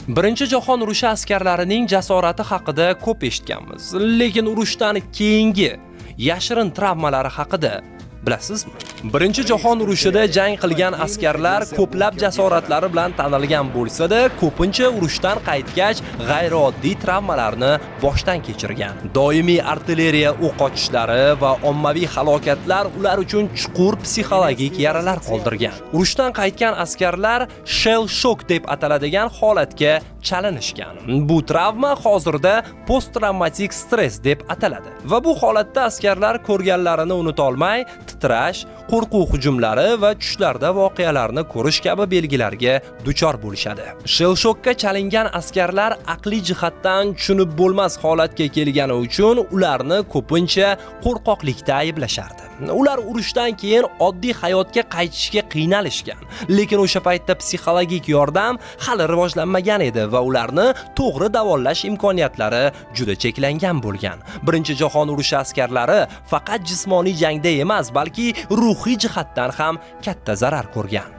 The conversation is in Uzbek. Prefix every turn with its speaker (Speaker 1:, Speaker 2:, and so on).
Speaker 1: Birinchi jahon urushi askarlarining jasorati haqida ko'p eshitganmiz, lekin urushdan keyingi yashirin travmalari haqida bilasizmi? Birinchi jahon urushida jang qilgan askarlar ko'plab jasoratlari bilan tanilgan bo'lsa-da, ko'pincha urushdan qaytgach g'ayrioddiy travmalarni boshdan kechirgan. Doimiy artilleriya o'q ochishlari va ommaviy halokatlar ular uchun chuqur psixologik yaralar qoldirgan. Urushdan qaytgan askarlar shell shock deb ataladigan holatga chalinishgan. Bu travma hozirda post-travmatik stress deb ataladi. Va bu holatda askarlar ko'rganlarini unuta olmay, titrash, qo'rquv hujumlari va tushlarda voqealarni ko'rish kabi belgilarga duchor bo'lishadi. Shell shockga chalingan askarlar aqliy jihatdan tushunib bo'lmas holatga kelgani uchun ularni ko'pincha qo'rqoqlikda ayblashardi. Ular urushdan keyin oddiy hayotga qaytishga qiynalishgan, lekin o'sha paytda psixologik yordam hali rivojlanmagan edi va ularni to'g'ri davolash imkoniyatlari juda cheklangan bo'lgan. Birinchi jahon urushi askarlari faqat jismoniy jangda emas, balki ruhiy jihatdan ham katta zarar ko'rgan.